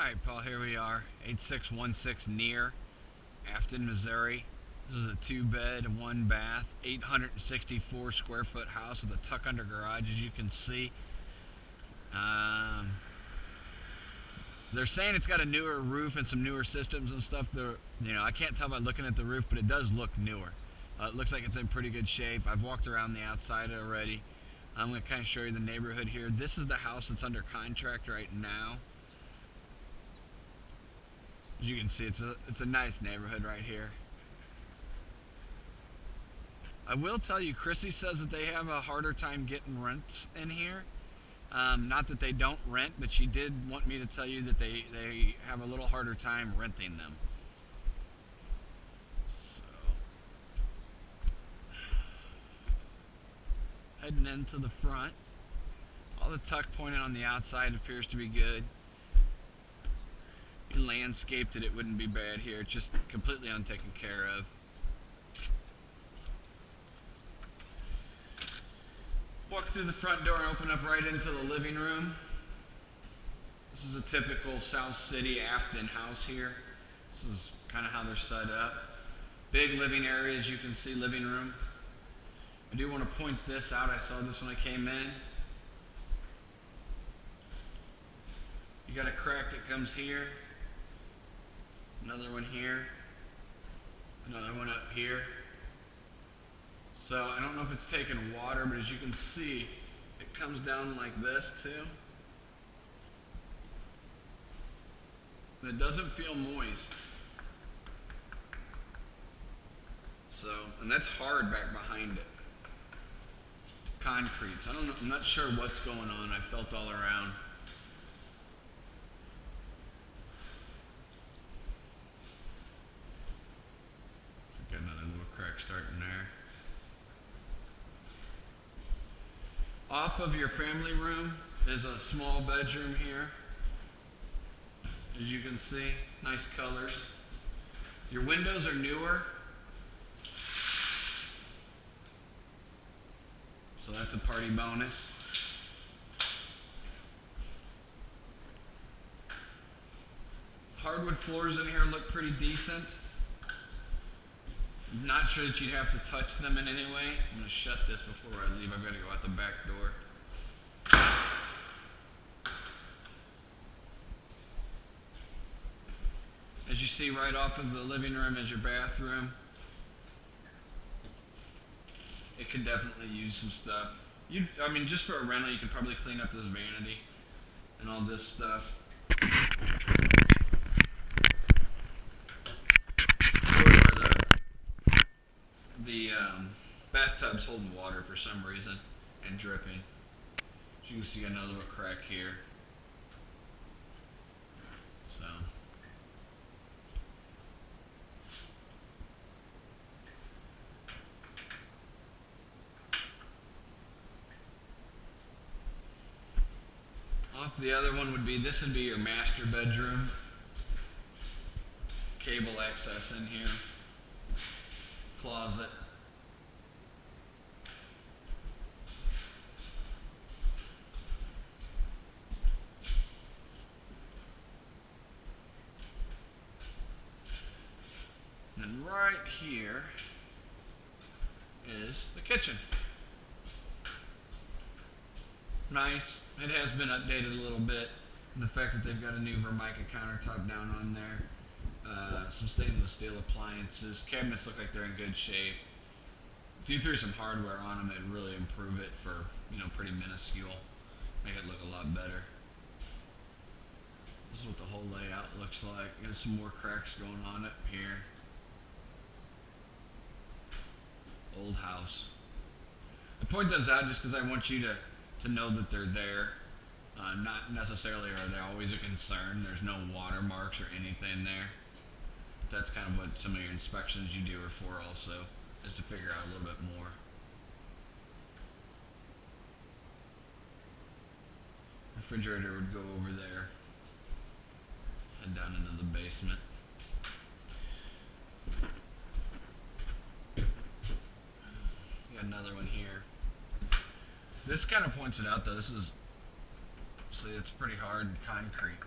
Alright, Paul, here we are. 8616 Neier Afton, Missouri. This is a 2-bed, 1-bath, 864 square foot house with a tuck under garage, as you can see. They're saying it's got a newer roof and some newer systems and stuff. I can't tell by looking at the roof, but it does look newer. It looks like it's in pretty good shape. I've walked around the outside already. I'm going to kind of show you the neighborhood here. This is the house that's under contract right now. As you can see, it's a nice neighborhood right here. I will tell you, Chrissy says that they have a harder time getting rents in here. Not that they don't rent, but she did want me to tell you that they have a little harder time renting them. So, heading into the front. All the tuck pointed on the outside appears to be good. If you landscaped it, it wouldn't be bad here. It's just completely untaken care of. Walk through the front door and open up right into the living room. This is a typical South City Afton house here. This is kind of how they're set up. Big living area, as you can see, living room. I do want to point this out. I saw this when I came in. You got a crack that comes here. Another one here. Another one up here. So I don't know if it's taking water, but as you can see, it comes down like this too. And it doesn't feel moist. So, and that's hard back behind it. Concrete. So I don't know, I'm not sure what's going on. I felt all around. Got another little crack starting there. Off of your family room is a small bedroom here. As you can see, nice colors. Your windows are newer. So that's a party bonus. Hardwood floors in here look pretty decent. Not sure that you'd have to touch them in any way. I'm going to shut this before I leave. I've got to go out the back door. As you see, right off of the living room is your bathroom. It could definitely use some stuff. Just for a rental, you could probably clean up this vanity and all this stuff. The bathtub's holding water for some reason and dripping. As you can see, another little crack here. So, off the other one would be, this would be your master bedroom. Cable access in here. Closet. And right here is the kitchen. Nice. It has been updated a little bit. And the fact that they've got a new Vermica countertop down on there. Some stainless steel appliances. Cabinets look like they're in good shape. If you threw some hardware on them, it'd really improve it for, pretty minuscule. Make it look a lot better. This is what the whole layout looks like. There's some more cracks going on up here. Old house. I point those out just because I want you to know that they're there. Not necessarily are they always a concern. There's no watermarks or anything there. That's kind of what some of your inspections you do are for also, is to figure out a little bit more. Refrigerator would go over there and down into the basement. Got another one here. This kind of points it out though. This is, see, it's pretty hard concrete.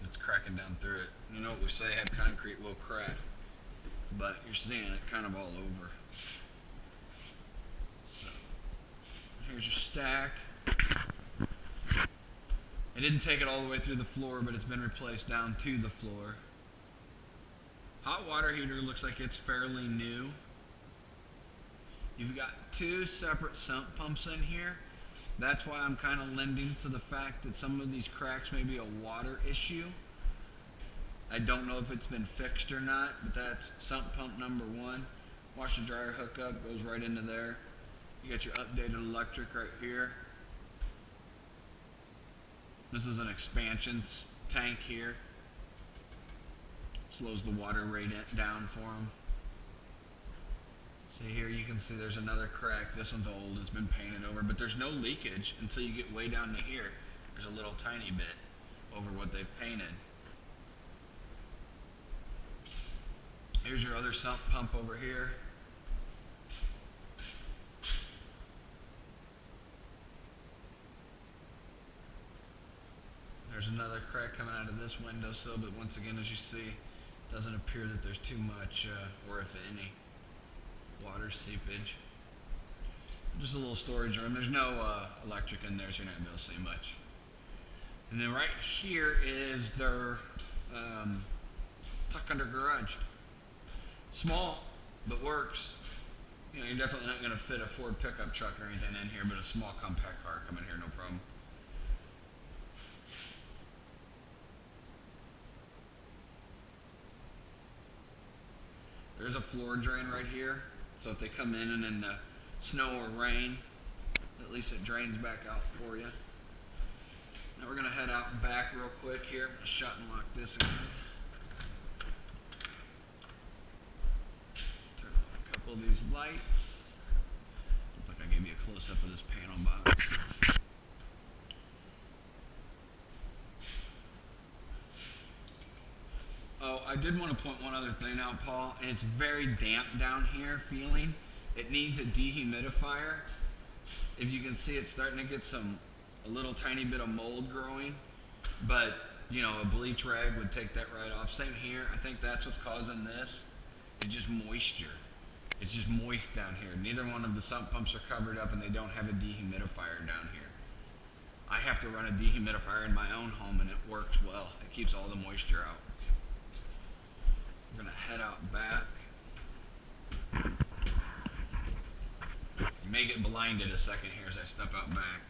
It's cracking down through it. You know what we say, have concrete will crack, but you're seeing it kind of all over. So here's your stack. I didn't take it all the way through the floor, but it's been replaced down to the floor. Hot water heater looks like it's fairly new. You've got two separate sump pumps in here. That's why I'm kind of lending to the fact that some of these cracks may be a water issue. I don't know if it's been fixed or not, but that's sump pump number one. Washer dryer hookup goes right into there. You got your updated electric right here. This is an expansion tank here. Slows the water rate down for them. See here, you can see there's another crack. This one's old, it's been painted over, but there's no leakage until you get way down to here. There's a little tiny bit over what they've painted. Here's your other sump pump over here. There's another crack coming out of this windowsill, but once again, as you see, it doesn't appear that there's too much, or if any, water seepage. Just a little storage room. There's no electric in there, so you're not going to be able to see much. And then right here is their tuck under garage. Small, but works. You know, you're definitely not going to fit a Ford pickup truck or anything in here, but a small compact car come in here, no problem. There's a floor drain right here, so if they come in the snow or rain, at least it drains back out for you. Now we're going to head out back real quick here. I'm going to shut and lock this again. Turn off a couple of these lights. Looks like I gave you a close-up of this panel box. Oh, I did want to point one other thing out, Paul, and it's very damp down here feeling. It needs a dehumidifier. If you can see, it's starting to get a little tiny bit of mold growing, but you know, a bleach rag would take that right off. Same here. I think that's what's causing this. It's just moisture. It's just moist down here. Neither one of the sump pumps are covered up, and they don't have a dehumidifier down here. I have to run a dehumidifier in my own home, and it works well. It keeps all the moisture out. We're going to head out back. You may get blinded a second here as I step out back.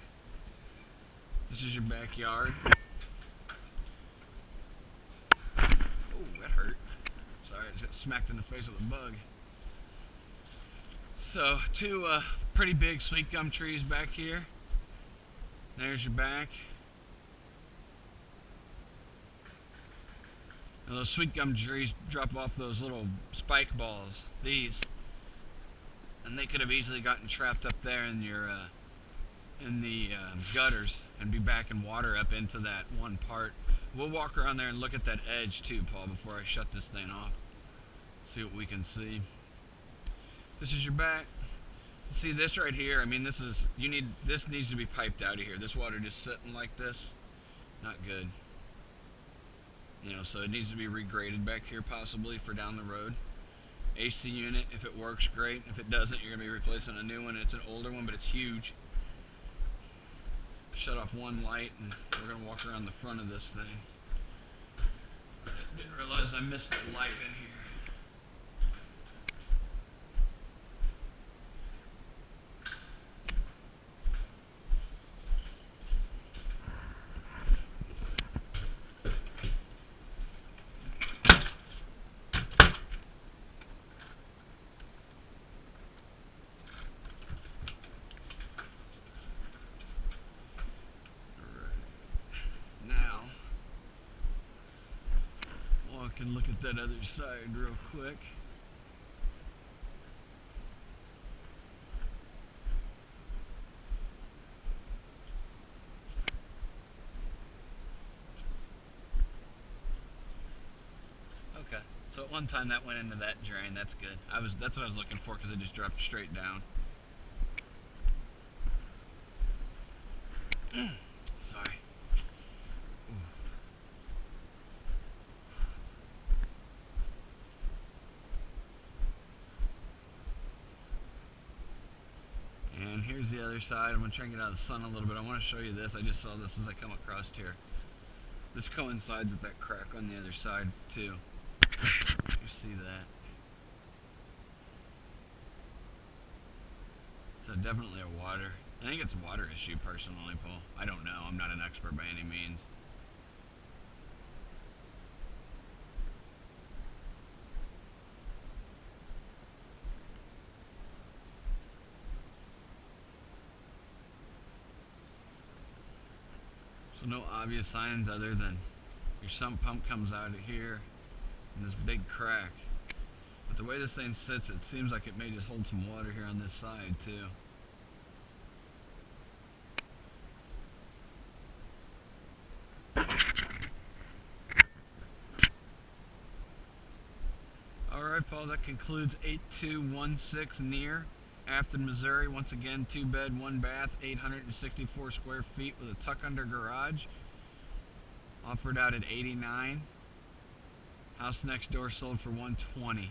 This is your backyard. Oh, that hurt. Sorry, I just got smacked in the face with a bug. So, two pretty big sweet gum trees back here. There's your back. Now those sweet gum trees drop off those little spike balls, these, and they could have easily gotten trapped up there in your in the gutters and be backing water up into that one part. We'll walk around there and look at that edge too, Paul, before I shut this thing off. See what we can see. This is your back. See this right here? I mean, this needs to be piped out of here. This water just sitting like this, not good. You know, so it needs to be regraded back here possibly for down the road. AC unit, if it works, great. If it doesn't, you're going to be replacing a new one. It's an older one, but it's huge. Shut off one light, and we're going to walk around the front of this thing. I didn't realize I missed the light in here. And look at that other side real quick. Okay, so at one time that went into that drain. That's good. That's what I was looking for, because it just dropped straight down. Sorry. the other side. I'm going to try and get out of the sun a little bit. I want to show you this. I just saw this as I come across here. This coincides with that crack on the other side too. You see that? So definitely a water. I think it's a water issue personally, Paul. I don't know. I'm not an expert by any means. So no obvious signs other than your sump pump comes out of here and this big crack. But the way this thing sits, it seems like it may just hold some water here on this side too. Alright, Paul, that concludes 8216 Neier Afton, Missouri. Once again, 2-bed, 1-bath, 864 square feet with a tuck-under garage. Offered out at $89,000. House next door sold for $120,000.